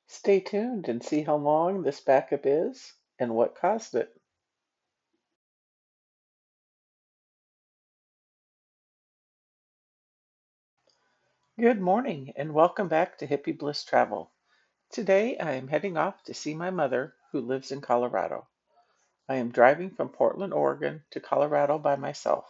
Stay tuned and see how long this backup is and what caused it. Good morning and welcome back to Hippie Bliss Travel. Today I am heading off to see my mother who lives in Colorado. I am driving from Portland, Oregon to Colorado by myself.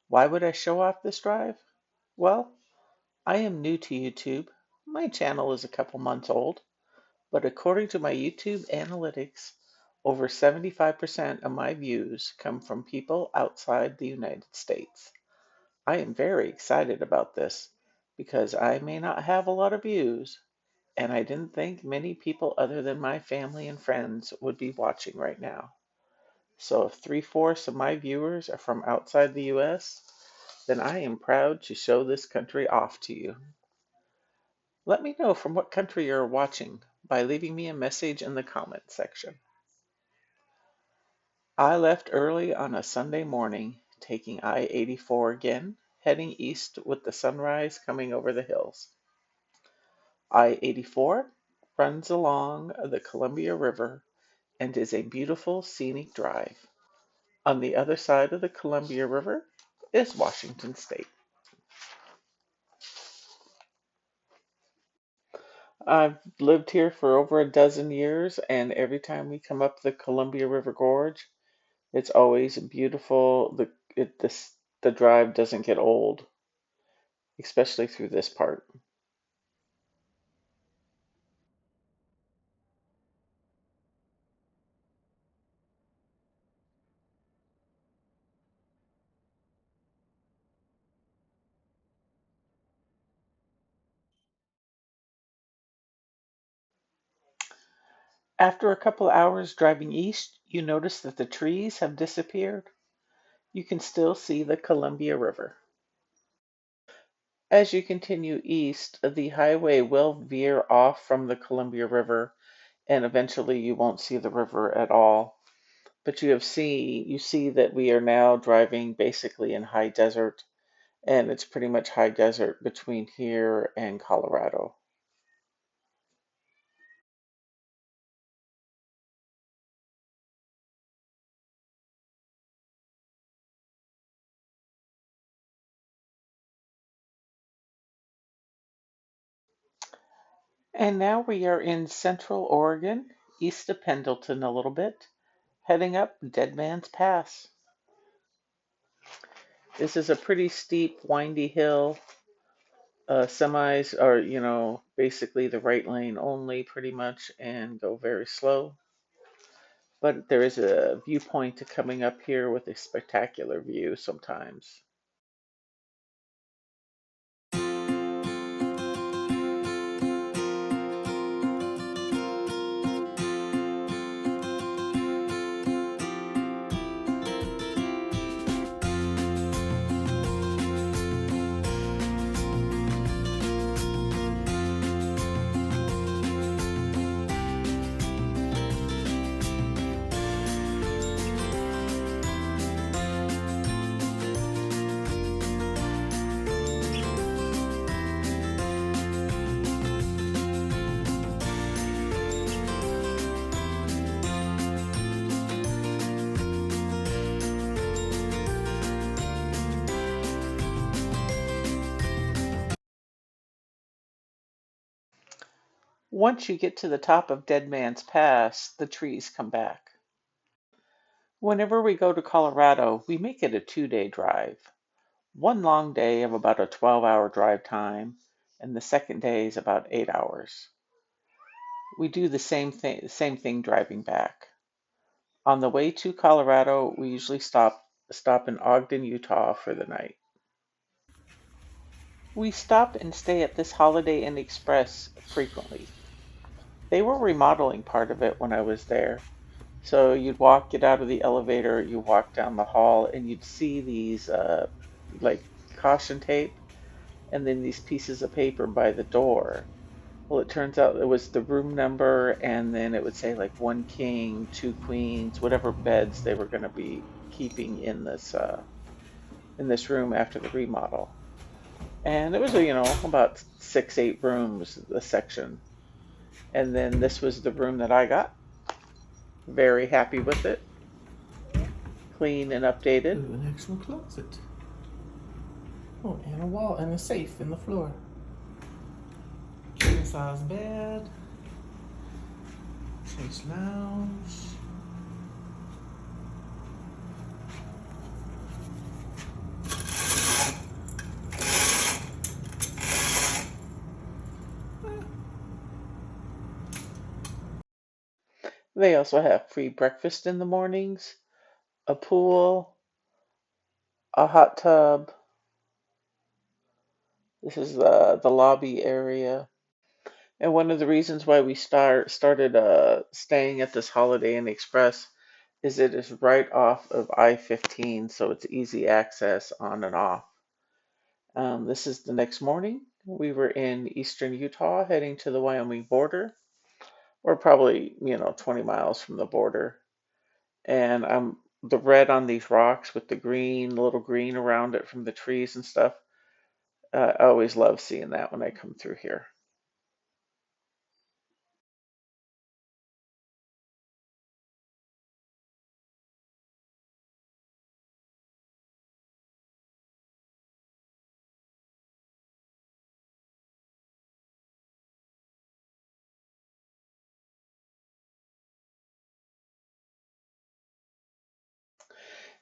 Why would I show off this drive? Well, I am new to YouTube. My channel is a couple months old, but according to my YouTube analytics, over 75% of my views come from people outside the United States. I am very excited about this because I may not have a lot of views, and I didn't think many people other than my family and friends would be watching right now. So if three-fourths of my viewers are from outside the US, then I am proud to show this country off to you. Let me know from what country you're watching by leaving me a message in the comment section. I left early on a Sunday morning, taking I-84 again, heading east with the sunrise coming over the hills. I-84 runs along the Columbia River and is a beautiful scenic drive. On the other side of the Columbia River is Washington State. I've lived here for over a dozen years, and every time we come up the Columbia River Gorge, it's always beautiful. The drive doesn't get old, especially through this part. After a couple hours driving east, you notice that the trees have disappeared. You can still see the Columbia River. As you continue east, the highway will veer off from the Columbia River, and eventually you won't see the river at all. But you see that we are now driving basically in high desert, and it's pretty much high desert between here and Colorado. And now we are in central Oregon, east of Pendleton a little bit, heading up Dead Man's Pass. This is a pretty steep, windy hill. Semis are, basically the right lane only pretty much and go very slow. But there is a viewpoint to coming up here with a spectacular view sometimes. Once you get to the top of Dead Man's Pass, the trees come back. Whenever we go to Colorado, we make it a 2-day drive. One long day of about a 12-hour drive time, and the second day is about 8 hours. We do the same thing driving back. On the way to Colorado, we usually stop in Ogden, Utah for the night. We stop and stay at this Holiday Inn Express frequently. They were remodeling part of it when I was there. So get out of the elevator, you walk down the hall, and you'd see these like caution tape and then these pieces of paper by the door. Well, it turns out it was the room number, and then it would say like one king, two queens, whatever beds they were going to be keeping in this room after the remodel. And it was about 6, 8 rooms, the section. And then this was the room that I got. Very happy with it. Clean and updated. Ooh, an actual closet. Oh, and a wall and a safe in the floor. King size bed. Chase lounge. They also have free breakfast in the mornings, a pool, a hot tub. This is the lobby area. And one of the reasons why we started staying at this Holiday Inn Express is it is right off of I-15, so it's easy access on and off. This is the next morning. We were in eastern Utah heading to the Wyoming border. We're probably, 20 miles from the border. And the red on these rocks with the green, little green around it from the trees and stuff. I always love seeing that when I come through here.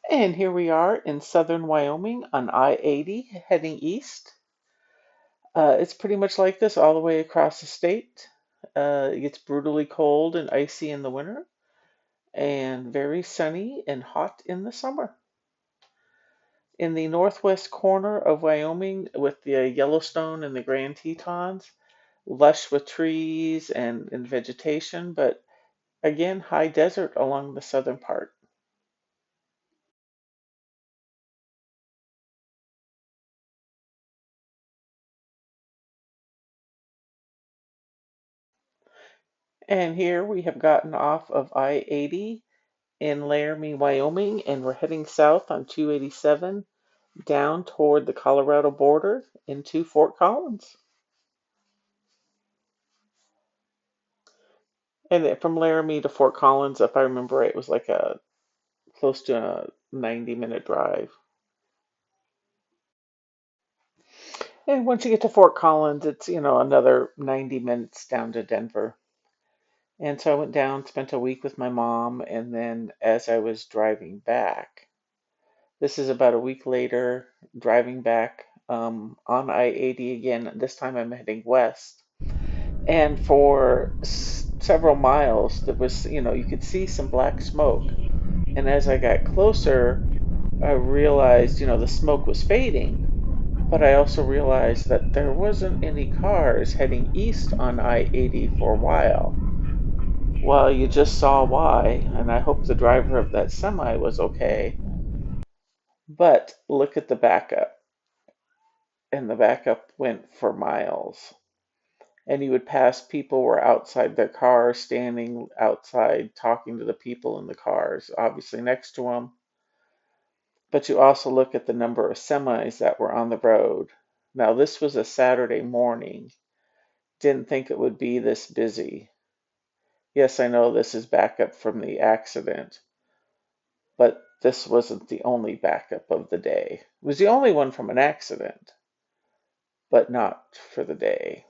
And here we are in southern Wyoming on I-80 heading east. It's pretty much like this all the way across the state. It gets brutally cold and icy in the winter and very sunny and hot in the summer. In the northwest corner of Wyoming with the Yellowstone and the Grand Tetons, lush with trees and vegetation, but again, high desert along the southern part. And here we have gotten off of I-80 in Laramie, Wyoming, and we're heading south on 287 down toward the Colorado border into Fort Collins. And from Laramie to Fort Collins, if I remember right, it was like a close to a 90-minute drive. And once you get to Fort Collins, it's, another 90 minutes down to Denver. And so I went down, spent a week with my mom, and then as I was driving back, this is about a week later, driving back on I-80 again. This time I'm heading west. And for several miles, there was, you could see some black smoke. And as I got closer, I realized, the smoke was fading. But I also realized that there wasn't any cars heading east on I-80 for a while. Well, you just saw why, and I hope the driver of that semi was okay. But look at the backup. And the backup went for miles. And you would pass people who were outside their cars, standing outside, talking to the people in the cars, obviously next to them. But you also look at the number of semis that were on the road. Now, this was a Saturday morning. Didn't think it would be this busy. Yes, I know this is backup from the accident, but this wasn't the only backup of the day. It was the only one from an accident, but not for the day.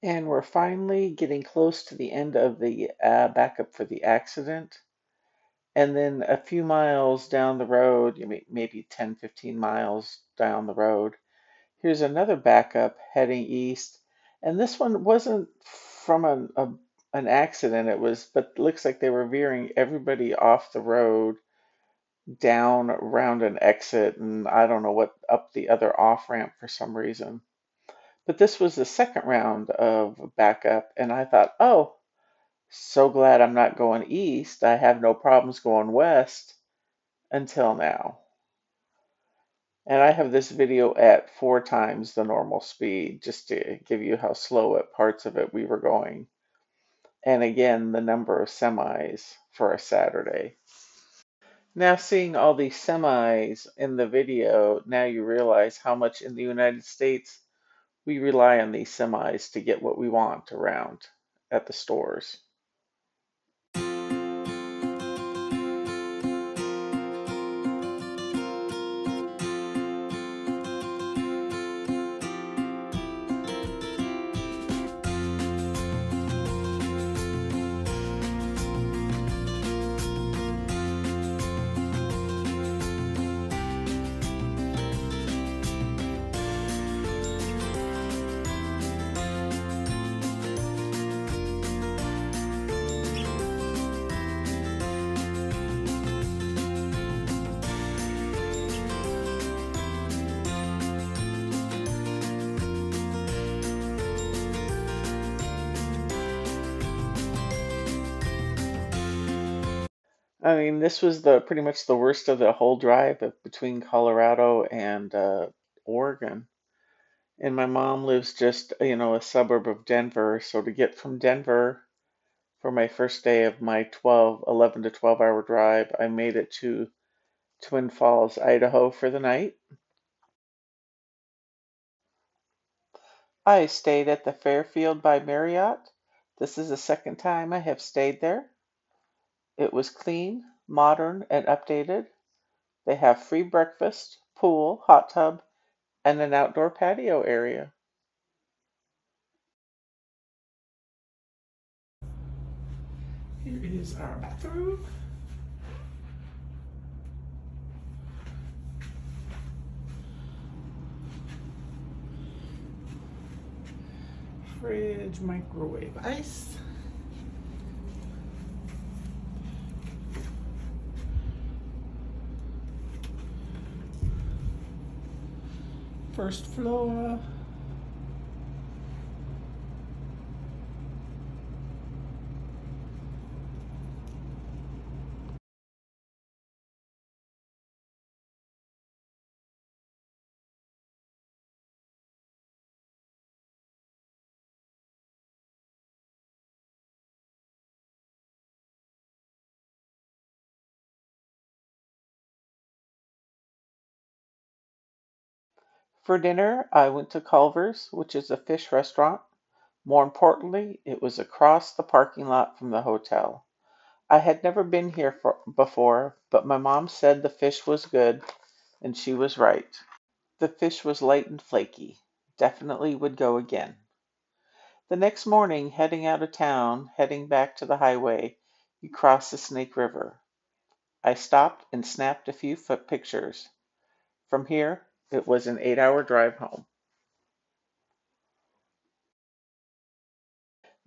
And we're finally getting close to the end of the backup for the accident. And then a few miles down the road, maybe 10, 15 miles down the road, here's another backup heading east. And this one wasn't from an accident, but looks like they were veering everybody off the road down around an exit, and I don't know what, up the other off ramp for some reason. But this was the second round of backup, and I thought, oh, so glad I'm not going east. I have no problems going west until now. And I have this video at 4 times the normal speed just to give you how slow at parts of it we were going. And again, the number of semis for a Saturday. Now, seeing all these semis in the video, now you realize how much in the United States we rely on these semis to get what we want around at the stores. I mean, this was the pretty much the worst of the whole drive between Colorado and Oregon. And my mom lives just, a suburb of Denver. So to get from Denver for my first day of my 11 to 12-hour drive, I made it to Twin Falls, Idaho for the night. I stayed at the Fairfield by Marriott. This is the second time I have stayed there. It was clean, modern, and updated. They have free breakfast, pool, hot tub, and an outdoor patio area. Here is our bathroom. Fridge, microwave, ice. First floor. For dinner, I went to Culver's, which is a fish restaurant. More importantly, it was across the parking lot from the hotel. I had never been here before, but my mom said the fish was good, and she was right. The fish was light and flaky. Definitely would go again. The next morning, heading out of town, heading back to the highway, you cross the Snake River. I stopped and snapped a few foot pictures. From here, it was an 8-hour drive home.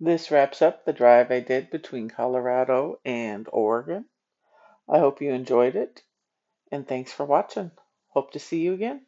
This wraps up the drive I did between Colorado and Oregon. I hope you enjoyed it, and thanks for watching. Hope to see you again.